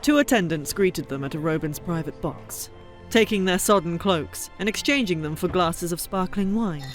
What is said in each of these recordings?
Two attendants greeted them at Arobynn's private box, taking their sodden cloaks and exchanging them for glasses of sparkling wine.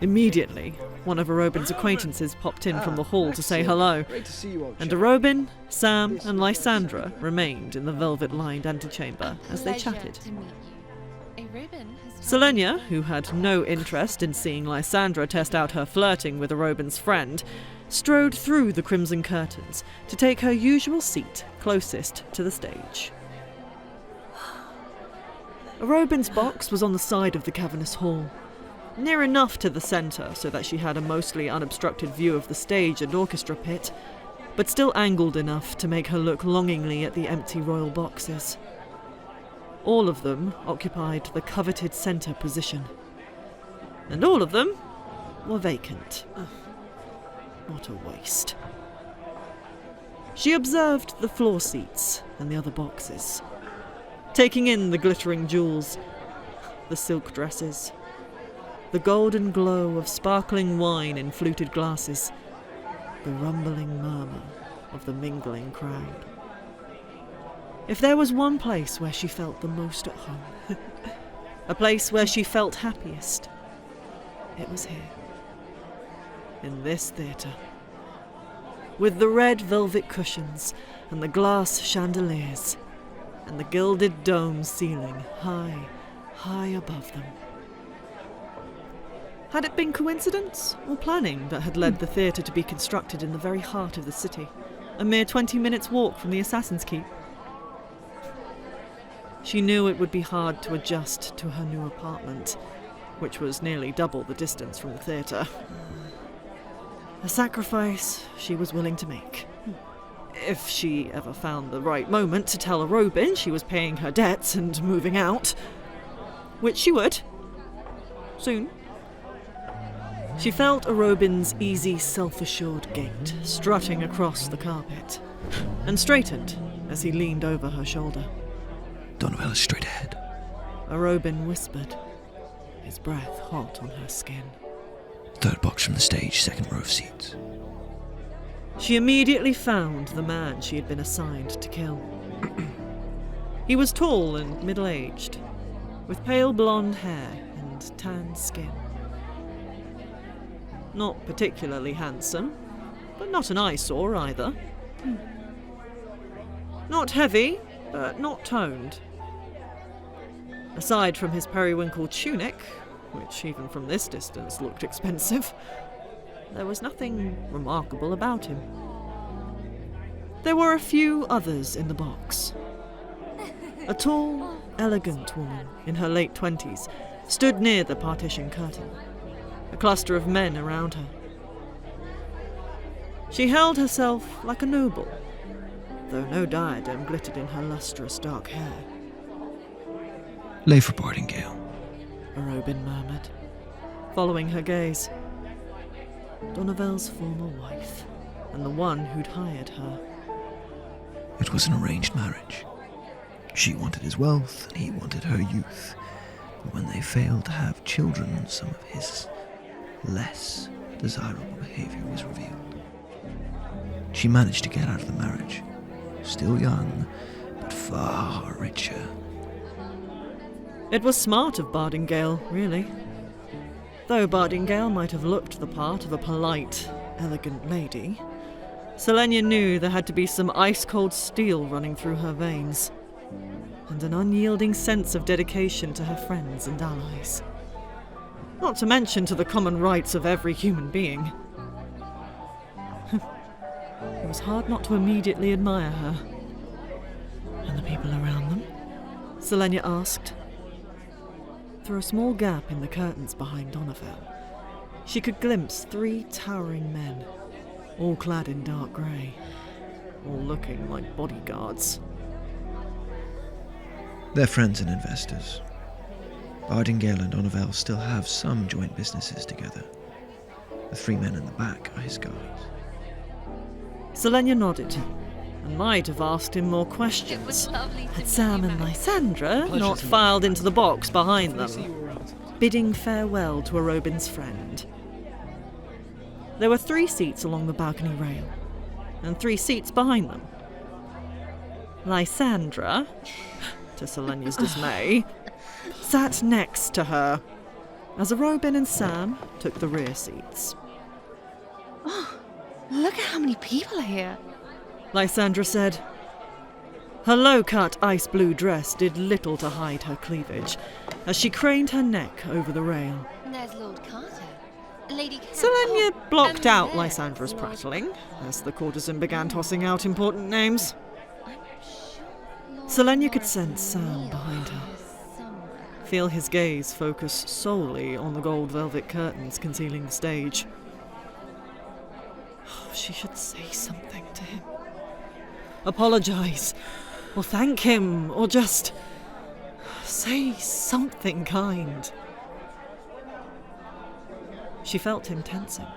Immediately, one of Arobynn's acquaintances popped in from the hall to say hello, and Arobynn, Sam and Lysandra remained in the velvet-lined antechamber as they chatted. Selenia, who had no interest in seeing Lysandra test out her flirting with Arobynn's friend, strode through the crimson curtains to take her usual seat closest to the stage. Arobynn's box was on the side of the cavernous hall, near enough to the centre so that she had a mostly unobstructed view of the stage and orchestra pit, but still angled enough to make her look longingly at the empty royal boxes. All of them occupied the coveted centre position, and all of them were vacant. What a waste. She observed the floor seats and the other boxes, taking in the glittering jewels, the silk dresses, the golden glow of sparkling wine in fluted glasses, the rumbling murmur of the mingling crowd. If there was one place where she felt the most at home, a place where she felt happiest, it was here. In this theatre, with the red velvet cushions and the glass chandeliers and the gilded dome ceiling high, high above them. Had it been coincidence or planning that had led the theatre to be constructed in the very heart of the city, a mere 20 minutes' walk from the Assassin's Keep? She knew it would be hard to adjust to her new apartment, which was nearly double the distance from the theatre. A sacrifice she was willing to make. If she ever found the right moment to tell Arobynn she was paying her debts and moving out. Which she would. Soon. She felt Arobynn's easy, self-assured gait strutting across the carpet, and straightened as he leaned over her shoulder. Donovel is straight ahead, Arobynn whispered, his breath hot on her skin. Third box from the stage, second row of seats. She immediately found the man she had been assigned to kill. He was tall and middle-aged, with pale blonde hair and tanned skin. Not particularly handsome, but not an eyesore either. Not heavy, but not toned. Aside from his periwinkle tunic, which even from this distance looked expensive, there was nothing remarkable about him. There were a few others in the box. A tall, elegant woman in her late 20s stood near the partition curtain, a cluster of men around her. She held herself like a noble, though no diadem glittered in her lustrous dark hair. Lay for Bardingale, Arobynn murmured, following her gaze. Donovel's former wife, and the one who'd hired her. It was an arranged marriage. She wanted his wealth, and he wanted her youth. But when they failed to have children, some of his less desirable behavior was revealed. She managed to get out of the marriage. Still young, but far richer. It was smart of Bardingale, really. Though Bardingale might have looked the part of a polite, elegant lady, Selenia knew there had to be some ice-cold steel running through her veins, and an unyielding sense of dedication to her friends and allies. Not to mention to the common rights of every human being. It was hard not to immediately admire her. And the people around them? Selenia asked. Through a small gap in the curtains behind Donovel, she could glimpse 3 towering men, all clad in dark grey, all looking like bodyguards. They're friends and investors. Bardingale and Donovel still have some joint businesses together. The 3 men in the back are his guards. Selenia nodded, and might have asked him more questions had Sam and Lysandra not filed into the box behind them. bidding farewell to Arobynn's friend. There were 3 seats along the balcony rail, and 3 seats behind them. Lysandra, to Selenya's dismay, sat next to her, as Arobynn and Sam took the rear seats. Oh, look at how many people are here. Lysandra said. Her low-cut ice blue dress did little to hide her cleavage, as she craned her neck over the rail. There's Lord Carter. Lady Selenya blocked out there's Lysandra's Lord- prattling, as the courtesan began tossing out important names. I'm sure Lord Selenya could Morris sense Sam Neal behind her, is somewhere. feel his gaze focus solely on the gold velvet curtains concealing the stage. She should say something to him. Apologise, or thank him, or just say something kind. She felt him tensing,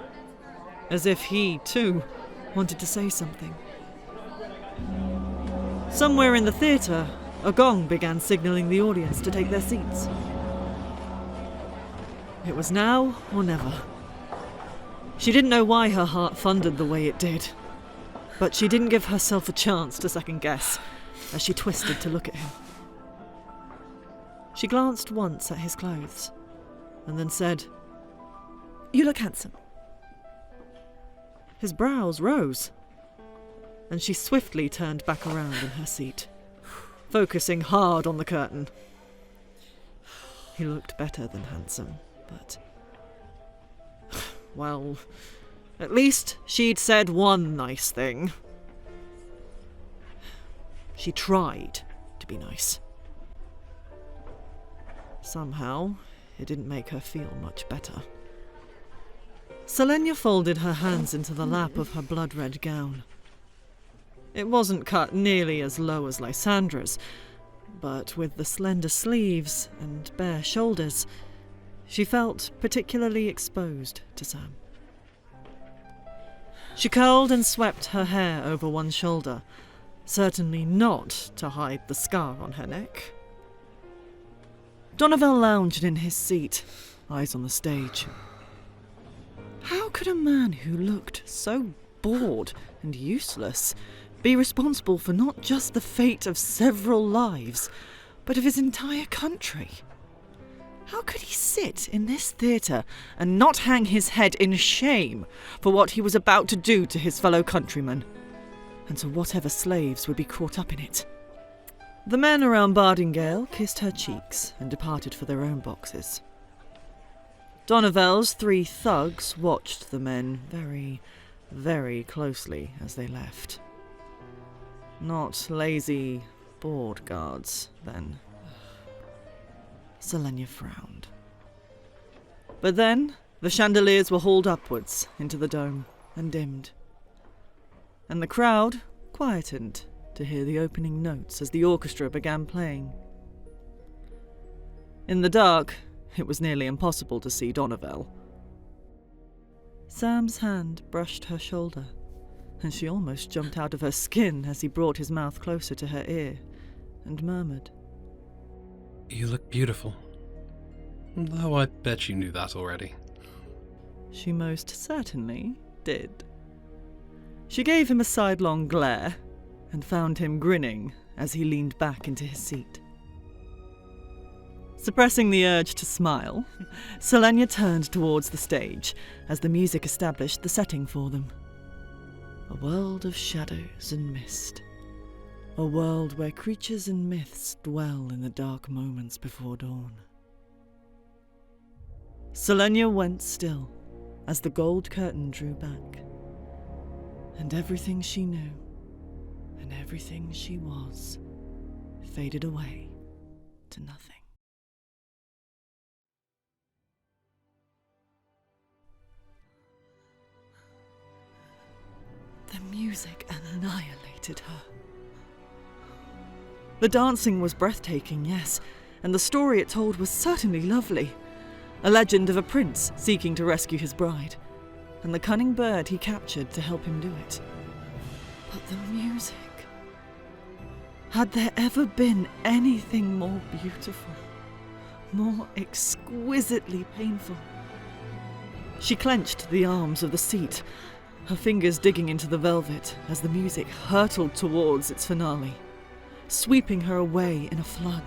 as if he, too, wanted to say something. Somewhere in the theatre, a gong began signalling the audience to take their seats. It was now or never. She didn't know why her heart thundered the way it did, but she didn't give herself a chance to second guess as she twisted to look at him. She glanced once at his clothes, and then said, "You look handsome." His brows rose, and she swiftly turned back around in her seat, focusing hard on the curtain. He looked better than handsome, but... well, at least she'd said one nice thing. She tried to be nice. Somehow, it didn't make her feel much better. Selenya folded her hands into the lap of her blood-red gown. It wasn't cut nearly as low as Lysandra's, but with the slender sleeves and bare shoulders, she felt particularly exposed to Sam. She curled and swept her hair over one shoulder, certainly not to hide the scar on her neck. Donovel lounged in his seat, eyes on the stage. How could a man who looked so bored and useless be responsible for not just the fate of several lives, but of his entire country? How could he sit in this theatre and not hang his head in shame for what he was about to do to his fellow countrymen, and to whatever slaves would be caught up in it? The men around Bardingale kissed her cheeks and departed for their own boxes. Donovel's 3 thugs watched the men very, very closely as they left. Not lazy, bored guards, then. Selenya frowned. But then, the chandeliers were hauled upwards into the dome and dimmed. And the crowd quietened to hear the opening notes as the orchestra began playing. In the dark, it was nearly impossible to see Donovel. Sam's hand brushed her shoulder, and she almost jumped out of her skin as he brought his mouth closer to her ear and murmured, "You look beautiful. Though I bet you knew that already." She most certainly did. She gave him a sidelong glare and found him grinning as he leaned back into his seat. Suppressing the urge to smile, Selenya turned towards the stage as the music established the setting for them. A world of shadows and mist. A world where creatures and myths dwell in the dark moments before dawn. Selenya went still as the gold curtain drew back, and everything she knew and everything she was faded away to nothing. The music annihilated her. The dancing was breathtaking, yes, and the story it told was certainly lovely. A legend of a prince seeking to rescue his bride, and the cunning bird he captured to help him do it. But the music... Had there ever been anything more beautiful, more exquisitely painful. She clenched the arms of the seat, her fingers digging into the velvet as the music hurtled towards its finale, sweeping her away in a flood.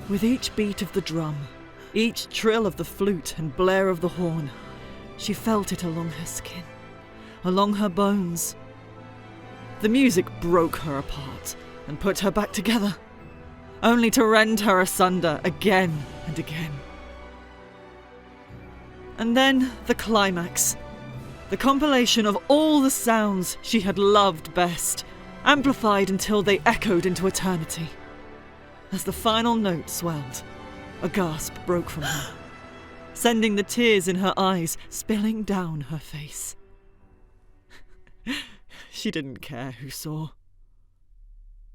With each beat of the drum, each trill of the flute and blare of the horn, she felt it along her skin, along her bones. The music broke her apart and put her back together, only to rend her asunder again and again. And then the climax, the compilation of all the sounds she had loved best, amplified until they echoed into eternity. As the final note swelled, a gasp broke from her, sending the tears in her eyes spilling down her face. She didn't care who saw.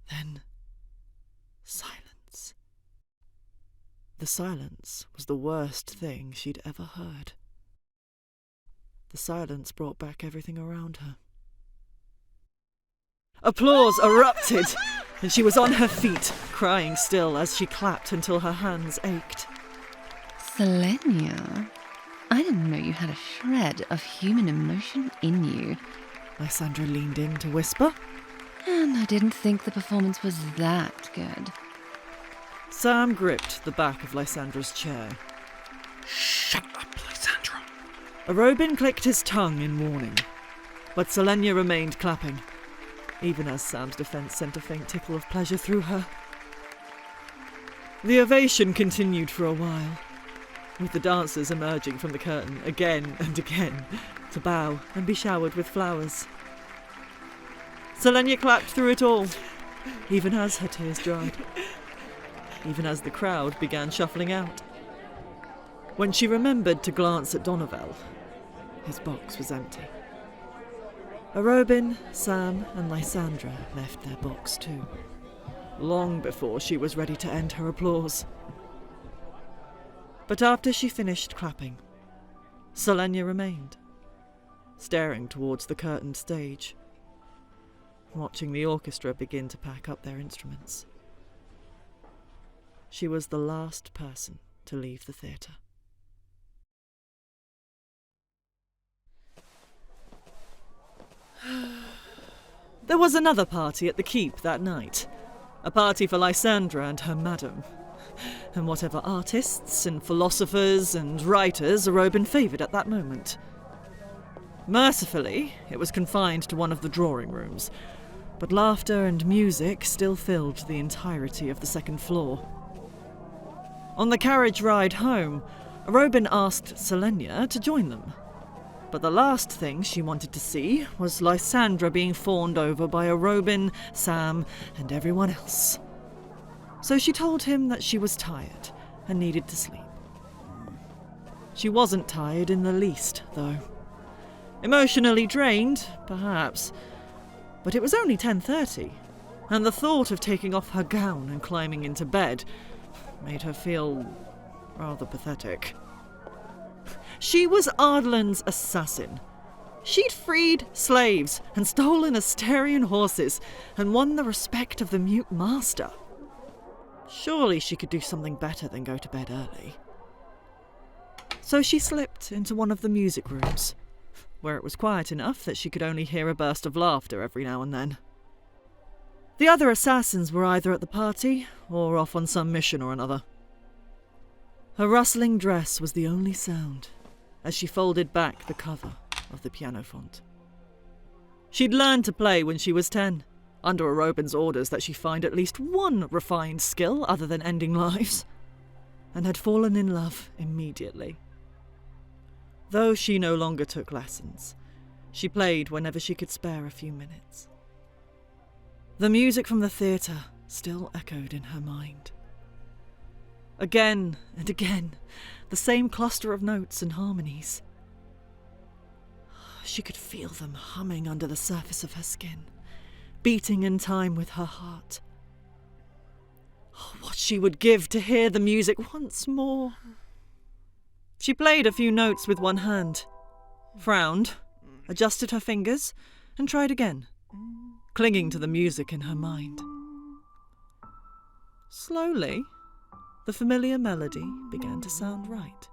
Then, silence. The silence was the worst thing she'd ever heard. The silence brought back everything around her. Applause erupted, and she was on her feet, crying still as she clapped until her hands ached. Selenia, I didn't know you had a shred of human emotion in you. Lysandra leaned in to whisper. And I didn't think the performance was that good. Sam gripped the back of Lysandra's chair. Shut up, Lysandra. Arobynn clicked his tongue in warning, but Selenia remained clapping, even as Sam's defence sent a faint tickle of pleasure through her. The ovation continued for a while, with the dancers emerging from the curtain again and again to bow and be showered with flowers. Selenia clapped through it all, even as her tears dried, even as the crowd began shuffling out. When she remembered to glance at Donovel, his box was empty. Arobynn, Sam and Lysandra left their box too, long before she was ready to end her applause. But after she finished clapping, Selenia remained, staring towards the curtained stage, watching the orchestra begin to pack up their instruments. She was the last person to leave the theatre. There was another party at the keep that night, a party for Lysandra and her madam, and whatever artists and philosophers and writers Arobynn favoured at that moment. Mercifully, it was confined to one of the drawing rooms, but laughter and music still filled the entirety of the second floor. On the carriage ride home, Arobynn asked Selenia to join them, but the last thing she wanted to see was Lysandra being fawned over by Arobynn, Sam, and everyone else. So she told him that she was tired and needed to sleep. She wasn't tired in the least, though. Emotionally drained, perhaps, but it was only 10:30, and the thought of taking off her gown and climbing into bed made her feel rather pathetic. She was Ardlan's assassin. She'd freed slaves and stolen Asterian horses and won the respect of the mute master. Surely she could do something better than go to bed early. So she slipped into one of the music rooms, where it was quiet enough that she could only hear a burst of laughter every now and then. The other assassins were either at the party or off on some mission or another. Her rustling dress was the only sound as she folded back the cover of the piano font. She'd learned to play when she was 10, under Arobynn's orders that she find at least one refined skill other than ending lives, and had fallen in love immediately. Though she no longer took lessons, she played whenever she could spare a few minutes. The music from the theatre still echoed in her mind. Again and again, the same cluster of notes and harmonies. She could feel them humming under the surface of her skin, beating in time with her heart. What she would give to hear the music once more. She played a few notes with one hand, frowned, adjusted her fingers, and tried again, clinging to the music in her mind. Slowly, The familiar melody began to sound right.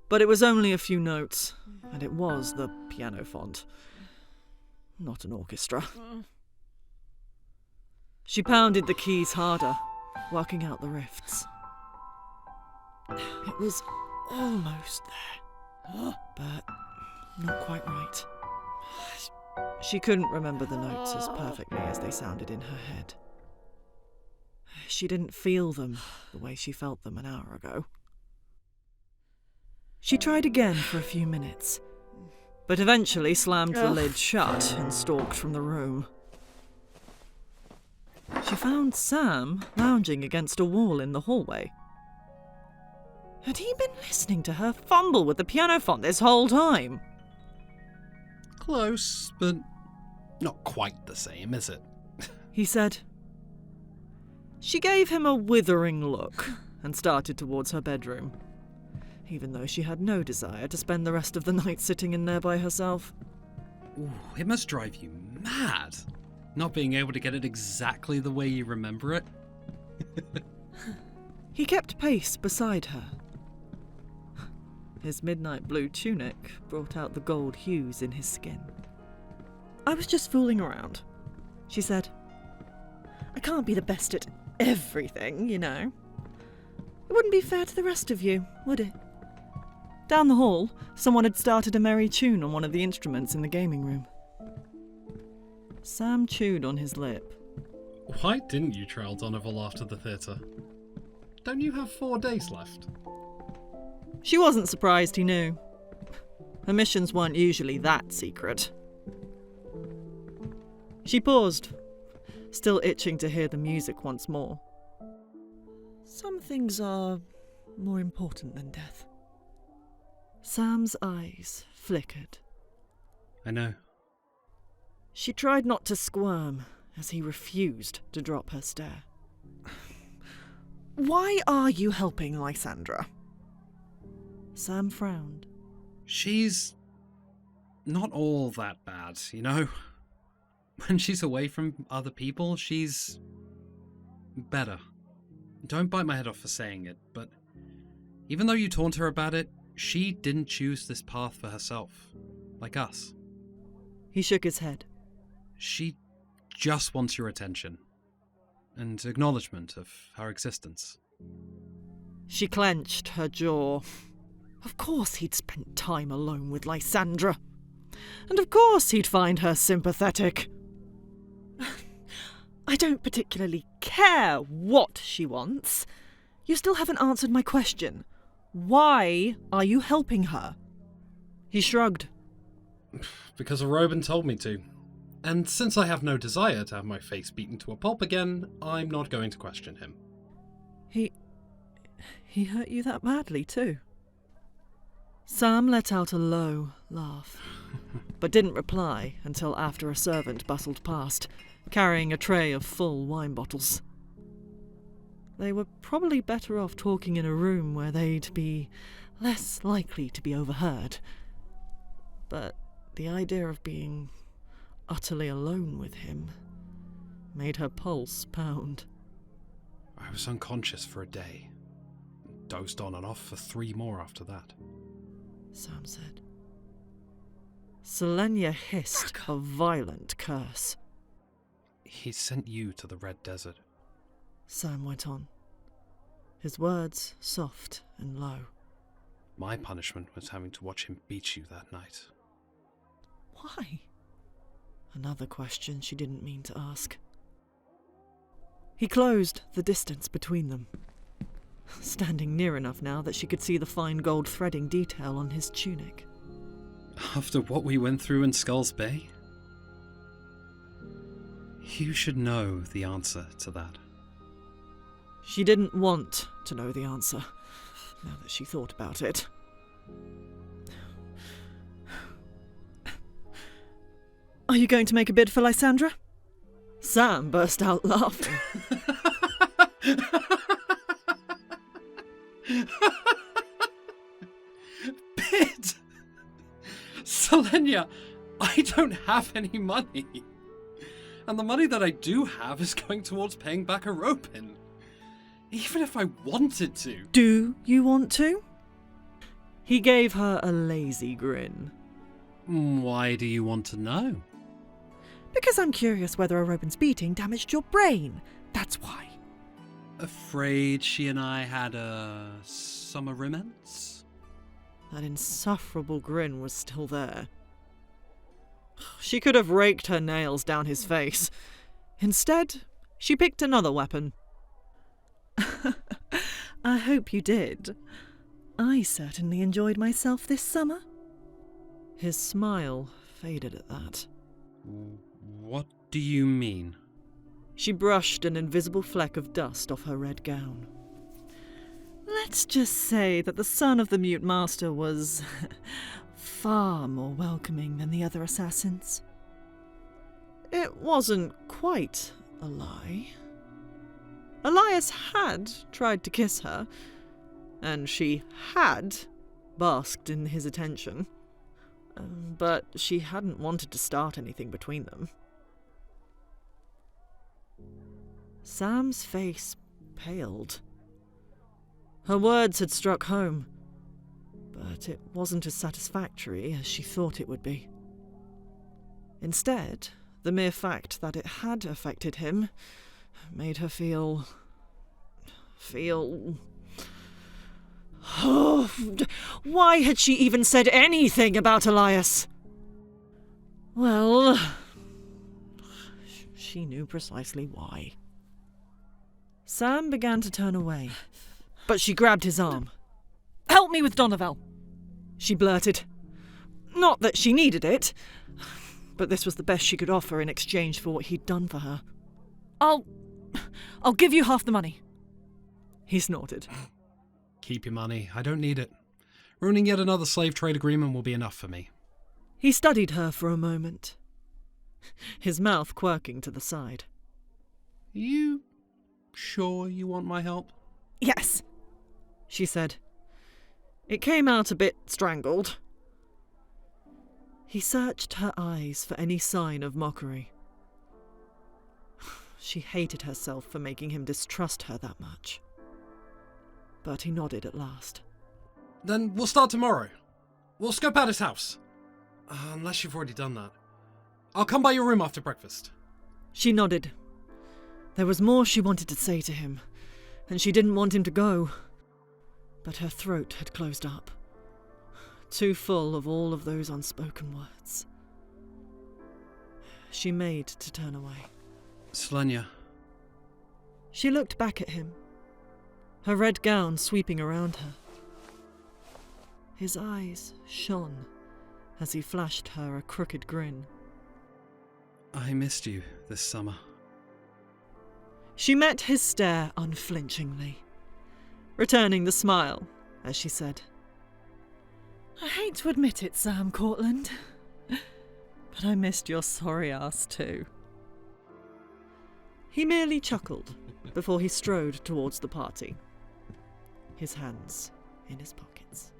But it was only a few notes, and it was the piano font, not an orchestra. She pounded the keys harder, working out the rifts. It was almost there, but not quite right. She couldn't remember the notes as perfectly as they sounded in her head. She didn't feel them the way she felt them an hour ago. She tried again for a few minutes, but eventually slammed the lid shut and stalked from the room. She found Sam lounging against a wall in the hallway. Had he been listening to her fumble with the piano font this whole time? Close, but not quite the same, is it? He said. She gave him a withering look and started towards her bedroom, even though she had no desire to spend the rest of the night sitting in there by herself. Ooh, it must drive you mad, not being able to get it exactly the way you remember it. He kept pace beside her. His midnight blue tunic brought out the gold hues in his skin. I was just fooling around, she said. I can't be the best at everything, you know. It wouldn't be fair to the rest of you, would it? Down the hall, someone had started a merry tune on one of the instruments in the gaming room. Sam chewed on his lip. Why didn't you trail Donovan after the theatre? Don't you have 4 days left? She wasn't surprised he knew. Her missions weren't usually that secret. She paused, still itching to hear the music once more. Some things are more important than death. Sam's eyes flickered. I know. She tried not to squirm as he refused to drop her stare. Why are you helping Lysandra? Sam frowned. She's not all that bad, you know? When she's away from other people, she's better. Don't bite my head off for saying it, but even though you taunt her about it, she didn't choose this path for herself, like us. He shook his head. She just wants your attention and acknowledgement of her existence. She clenched her jaw. Of course he'd spent time alone with Lysandra. And of course he'd find her sympathetic. I don't particularly care what she wants. You still haven't answered my question. Why are you helping her? He shrugged. Because Arobynn told me to. And since I have no desire to have my face beaten to a pulp again, I'm not going to question him. He hurt you that badly too? Sam let out a low laugh, but didn't reply until after a servant bustled past, carrying a tray of full wine bottles. They were probably better off talking in a room where they'd be less likely to be overheard. But the idea of being utterly alone with him made her pulse pound. I was unconscious for a day. Dozed on and off for 3 more after that. Sam said. Selenia hissed a violent curse. He sent you to the Red Desert. Sam went on, his words soft and low. My punishment was having to watch him beat you that night. Why? Another question she didn't mean to ask. He closed the distance between them, standing near enough now that she could see the fine gold threading detail on his tunic. After what we went through in Skulls Bay? You should know the answer to that. She didn't want to know the answer, now that she thought about it. Are you going to make a bid for Lysandra? Sam burst out laughing. Bid! Selenia, I don't have any money. And the money that I do have is going towards paying back Arobynn. Even if I wanted to. Do you want to? He gave her a lazy grin. Why do you want to know? Because I'm curious whether Arobynn's beating damaged your brain. That's why. Afraid she and I had a summer romance? That insufferable grin was still there. She could have raked her nails down his face. Instead, she picked another weapon. I hope you did. I certainly enjoyed myself this summer. His smile faded at that. What do you mean? She brushed an invisible fleck of dust off her red gown. Let's just say that the son of the Mute Master was far more welcoming than the other assassins. It wasn't quite a lie. Elias had tried to kiss her, and she had basked in his attention. But she hadn't wanted to start anything between them. Sam's face paled. Her words had struck home, but it wasn't as satisfactory as she thought it would be. Instead, the mere fact that it had affected him made her feel... Oh, why had she even said anything about Elias? Well, she knew precisely why. Sam began to turn away, but she grabbed his arm. "Help me with Donovel," she blurted. Not that she needed it, but this was the best she could offer in exchange for what he'd done for her. I'll give you half the money." He snorted. Keep your money. I don't need it. Ruining yet another slave trade agreement will be enough for me. He studied her for a moment, his mouth quirking to the side. You sure you want my help? "Yes," she said. It came out a bit strangled. He searched her eyes for any sign of mockery. She hated herself for making him distrust her that much. But he nodded at last. Then we'll start tomorrow. We'll scope out his house. Unless you've already done that. I'll come by your room after breakfast. She nodded. There was more she wanted to say to him, and she didn't want him to go. But her throat had closed up, too full of all of those unspoken words. She made to turn away. Slenya. She looked back at him, her red gown sweeping around her. His eyes shone as he flashed her a crooked grin. I missed you this summer. She met his stare unflinchingly, returning the smile as she said, "I hate to admit it, Sam Cortland, but I missed your sorry ass too." He merely chuckled before he strode towards the party, his hands in his pockets.